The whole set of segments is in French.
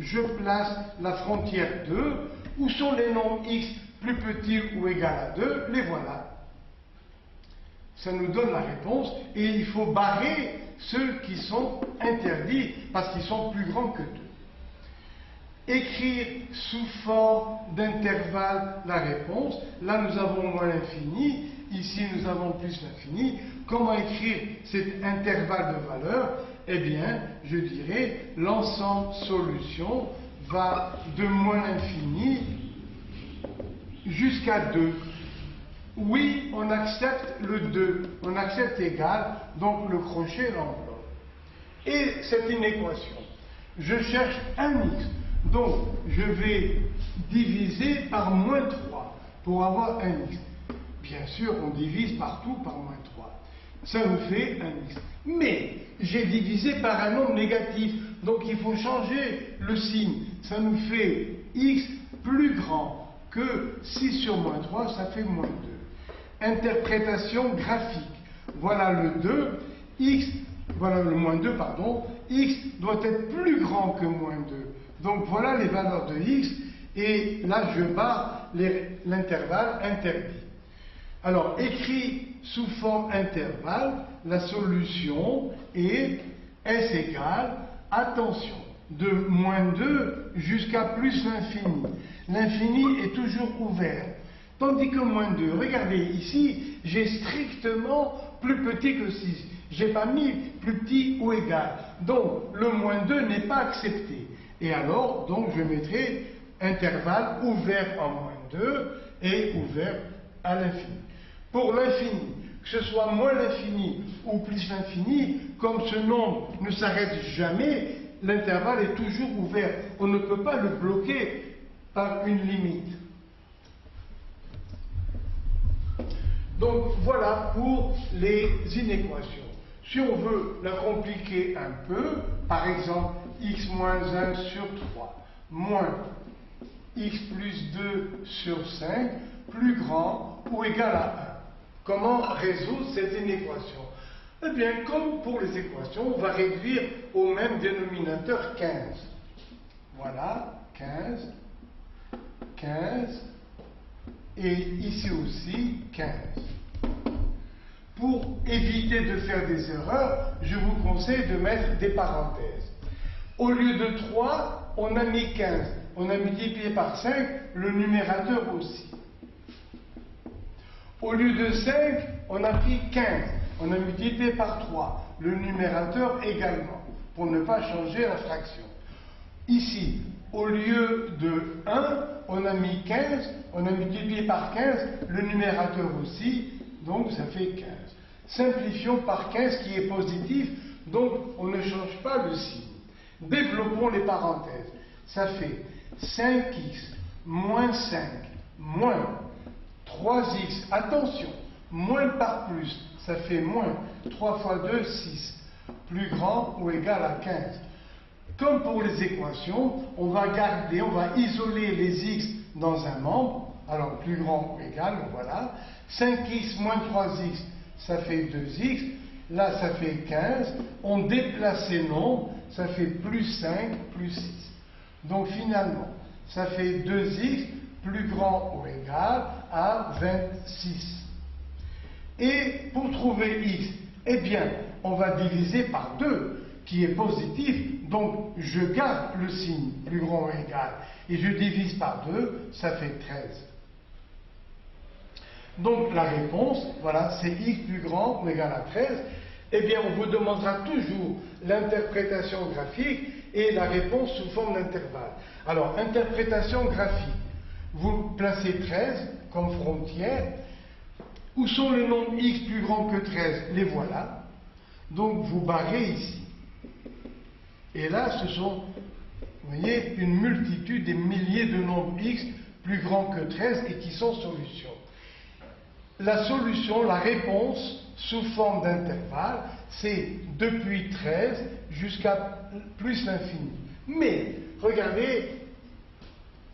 je place la frontière 2. Où sont les nombres x plus petits ou égaux à 2? Les voilà. Ça nous donne la réponse et il faut barrer ceux qui sont interdits parce qu'ils sont plus grands que 2. Écrire sous forme d'intervalle la réponse. Là, nous avons moins l'infini. Ici, nous avons plus l'infini. Comment écrire cet intervalle de valeurs? Eh bien, je dirais l'ensemble solution va de moins l'infini jusqu'à 2. Oui, on accepte le 2. On accepte égal, donc le crochet l'enveloppe. Et c'est une équation. Je cherche un x. Donc, je vais diviser par moins 3 pour avoir un x. Bien sûr, on divise partout par moins 3. Ça nous fait un x. Mais, j'ai divisé par un nombre négatif. Donc, il faut changer le signe. Ça nous fait x plus grand que 6 sur moins 3, ça fait moins 2. Interprétation graphique. Voilà le 2. Voilà le moins 2, pardon. X doit être plus grand que moins 2. Donc voilà les valeurs de x, et là je barre l'intervalle interdit. Alors, écrit sous forme intervalle, la solution est S égale, attention, de moins 2 jusqu'à plus l'infini. L'infini est toujours ouvert. Tandis que moins 2, regardez ici, j'ai strictement plus petit que 6. Je n'ai pas mis plus petit ou égal. Donc, le moins 2 n'est pas accepté. Et alors, donc, je mettrai intervalle ouvert en moins 2 et ouvert à l'infini. Pour l'infini, que ce soit moins l'infini ou plus l'infini, comme ce nombre ne s'arrête jamais, l'intervalle est toujours ouvert. On ne peut pas le bloquer par une limite. Donc, voilà pour les inéquations. Si on veut la compliquer un peu, par exemple, x moins 1 sur 3, moins x plus 2 sur 5, plus grand ou égal à 1. Comment résoudre cette inéquation? Eh bien, comme pour les équations, on va réduire au même dénominateur 15. Voilà, 15, 15, et ici aussi 15. Pour éviter de faire des erreurs, je vous conseille de mettre des parenthèses. Au lieu de 3, on a mis 15. On a multiplié par 5, le numérateur aussi. Au lieu de 5, on a pris 15. On a multiplié par 3, le numérateur également, pour ne pas changer la fraction. Ici, au lieu de 1, on a mis 15, on a multiplié par 15, le numérateur aussi, donc ça fait 15. Simplifions par 15 qui est positif, donc on ne change pas le signe. Développons les parenthèses. Ça fait 5x moins 5 moins 3x, attention, moins par plus, ça fait moins 3 fois 2, 6, plus grand ou égal à 15. Comme pour les équations, on va isoler les x dans un membre, alors plus grand ou égal, voilà. 5x moins 3x, ça fait 2x, là ça fait 15, on déplace ces nombres, ça fait plus 5, plus 6. Donc finalement, ça fait 2x plus grand ou égal à 26. Et pour trouver x, eh bien, on va diviser par 2, qui est positif, donc je garde le signe plus grand ou égal, et je divise par 2, ça fait 13. Donc la réponse, voilà, c'est x plus grand ou égal à 13. Eh bien, on vous demandera toujours l'interprétation graphique et la réponse sous forme d'intervalle. Alors, interprétation graphique. Vous placez 13 comme frontière. Où sont les nombres x plus grands que 13? Les voilà. Donc, vous barrez ici. Et là, ce sont, vous voyez, une multitude, des milliers de nombres x plus grands que 13 et qui sont solutions. La solution, la réponse, sous forme d'intervalle, c'est depuis 13 jusqu'à plus l'infini. Mais, regardez,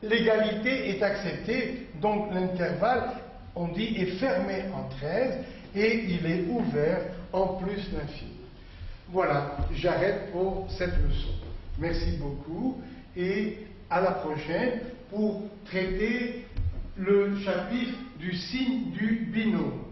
l'égalité est acceptée, donc l'intervalle, on dit, est fermé en 13 et il est ouvert en plus l'infini. Voilà, j'arrête pour cette leçon. Merci beaucoup et à la prochaine pour traiter le chapitre du signe du binôme.